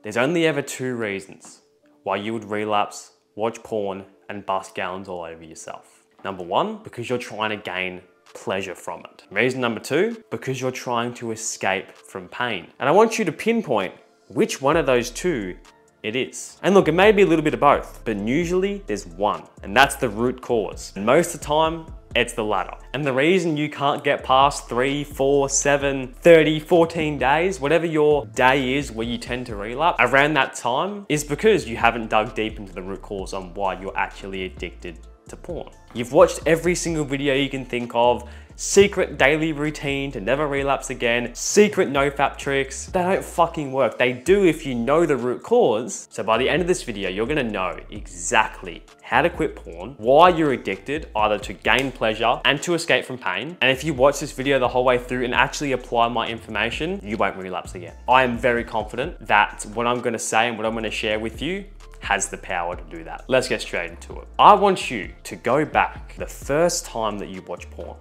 There's only ever two reasons why you would relapse, watch porn, and bust gallons all over yourself. Number one, because you're trying to gain pleasure from it. Reason number two, because you're trying to escape from pain. And I want you to pinpoint which one of those two it is. And look, it may be a little bit of both, but usually there's one, and that's the root cause. And most of the time, it's the latter. And the reason you can't get past 3, 4, 7, 30, 14 days, whatever your day is where you tend to relapse, around that time is because you haven't dug deep into the root cause on why you're actually addicted to porn. You've watched every single video you can think of, secret daily routine to never relapse again, secret nofap tricks. They don't fucking work. They do if you know the root cause. So by the end of this video, you're gonna know exactly how to quit porn, why you're addicted, either to gain pleasure and to escape from pain. And if you watch this video the whole way through and actually apply my information, you won't relapse again. I am very confident that what I'm gonna say and what I'm gonna share with you has the power to do that. Let's get straight into it. I want you to go back the first time that you watch porn.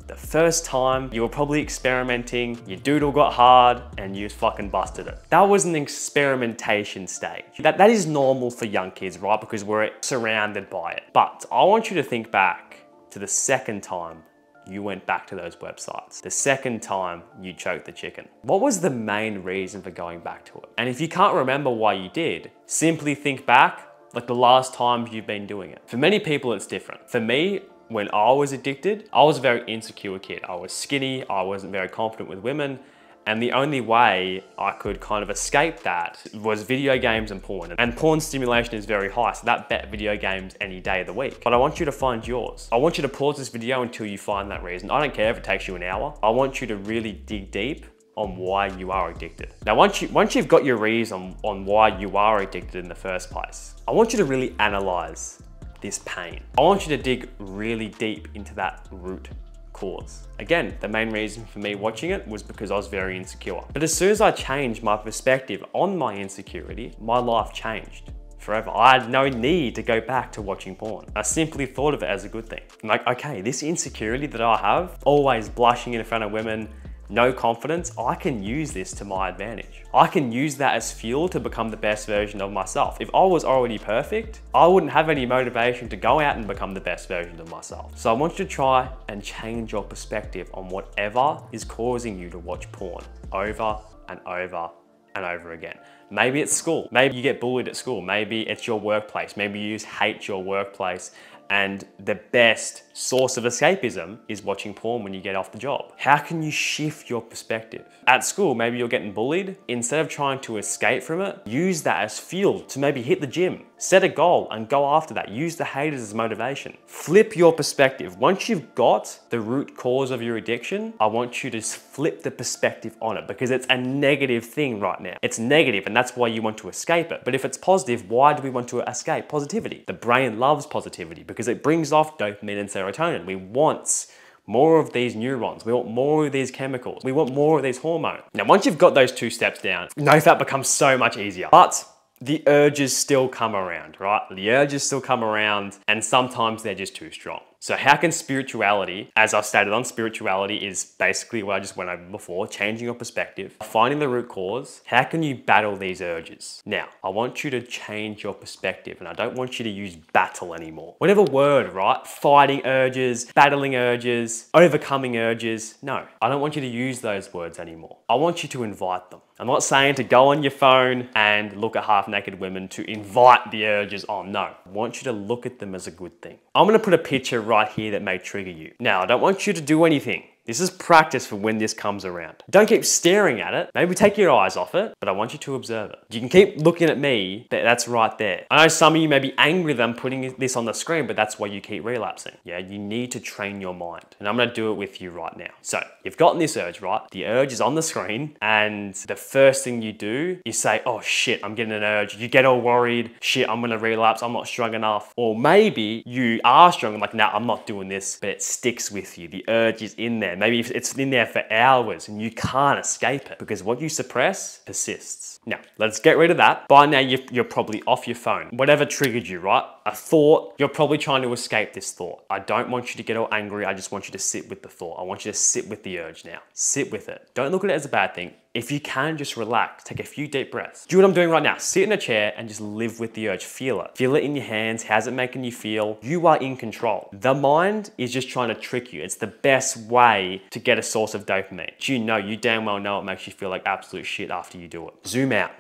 The first time you were probably experimenting, your doodle got hard and you fucking busted it. That was an experimentation stage. That is normal for young kids, right? Because we're surrounded by it. But I want you to think back to the second time you went back to those websites. The second time you choked the chicken. What was the main reason for going back to it? And if you can't remember why you did, simply think back like the last times you've been doing it. For many people, it's different. For me, when I was addicted, I was a very insecure kid. I was skinny, I wasn't very confident with women, and the only way I could kind of escape that was video games and porn. And porn stimulation is very high, so that bet video games any day of the week. But I want you to find yours. I want you to pause this video until you find that reason. I don't care if it takes you an hour. I want you to really dig deep on why you are addicted. Now, once you've got your reason on why you are addicted in the first place, I want you to really analyze this pain. I want you to dig really deep into that root cause. Again, the main reason for me watching it was because I was very insecure. But as soon as I changed my perspective on my insecurity, my life changed forever. I had no need to go back to watching porn. I simply thought of it as a good thing. I'm like, okay, this insecurity that I have, always blushing in front of women, no confidence, I can use this to my advantage. I can use that as fuel to become the best version of myself. If I was already perfect, I wouldn't have any motivation to go out and become the best version of myself. So I want you to try and change your perspective on whatever is causing you to watch porn over and over and over again. Maybe it's school. Maybe you get bullied at school. Maybe it's your workplace. Maybe you just hate your workplace and the best source of escapism is watching porn when you get off the job. How can you shift your perspective? At school, maybe you're getting bullied. Instead of trying to escape from it, use that as fuel to maybe hit the gym. Set a goal and go after that. Use the haters as motivation. Flip your perspective. Once you've got the root cause of your addiction, I want you to flip the perspective on it because it's a negative thing right now. It's negative and that's why you want to escape it. But if it's positive, why do we want to escape positivity? The brain loves positivity because it brings off dopamine and serotonin. We want more of these neurons. We want more of these chemicals. We want more of these hormones. Now, once you've got those two steps down, nofap becomes so much easier. But the urges still come around, right? The urges still come around and sometimes they're just too strong. So how can spirituality, as I've stated on, spirituality is basically what I just went over before, changing your perspective, finding the root cause. How can you battle these urges? Now, I want you to change your perspective and I don't want you to use battle anymore. Whatever word, right? Fighting urges, battling urges, overcoming urges. No, I don't want you to use those words anymore. I want you to invite them. I'm not saying to go on your phone and look at half-naked women to invite the urges on. No, I want you to look at them as a good thing. I'm gonna put a picture right here that may trigger you. Now, I don't want you to do anything. This is practice for when this comes around. Don't keep staring at it. Maybe take your eyes off it, but I want you to observe it. You can keep looking at me, but that's right there. I know some of you may be angry that I'm putting this on the screen, but that's why you keep relapsing. Yeah, you need to train your mind. And I'm gonna do it with you right now. So, you've gotten this urge, right? The urge is on the screen, and the first thing you do, you say, oh shit, I'm getting an urge. You get all worried, shit, I'm gonna relapse, I'm not strong enough. Or maybe you are strong, I'm like, nah, I'm not doing this, but it sticks with you. The urge is in there. Maybe it's in there for hours and you can't escape it because what you suppress persists. Now, let's get rid of that. By now, you're probably off your phone. Whatever triggered you, right? A thought, you're probably trying to escape this thought. I don't want you to get all angry. I just want you to sit with the thought. I want you to sit with the urge now. Sit with it. Don't look at it as a bad thing. If you can, just relax, take a few deep breaths. Do what I'm doing right now. Sit in a chair and just live with the urge. Feel it. Feel it in your hands. How's it making you feel? You are in control. The mind is just trying to trick you. It's the best way to get a source of dopamine. You damn well know it makes you feel like absolute shit after you do it. Zoom out,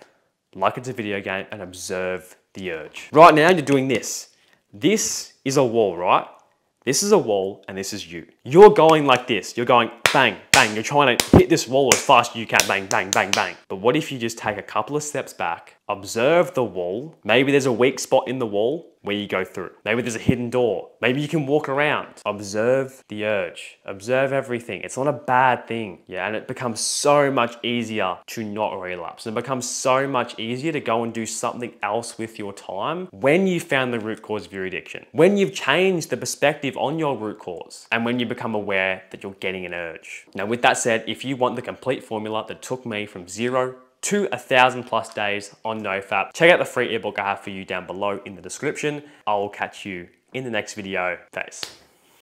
like it's a video game, and observe the urge. Right now, you're doing this. This is a wall, right? This is a wall and this is you. You're going like this. You're going bang, bang. You're trying to hit this wall as fast as you can. Bang, bang, bang, bang. But what if you just take a couple of steps back, observe the wall. Maybe there's a weak spot in the wall where you go through. Maybe there's a hidden door. Maybe you can walk around. Observe the urge. Observe everything. It's not a bad thing. Yeah, and it becomes so much easier to not relapse. It becomes so much easier to go and do something else with your time when you found the root cause of your addiction. When you've changed the perspective on your root cause and when you become aware that you're getting an urge. Now, with that said, if you want the complete formula that took me from 0 to 1,000+ days on NoFap, check out the free ebook I have for you down below in the description. I will catch you in the next video. Thanks.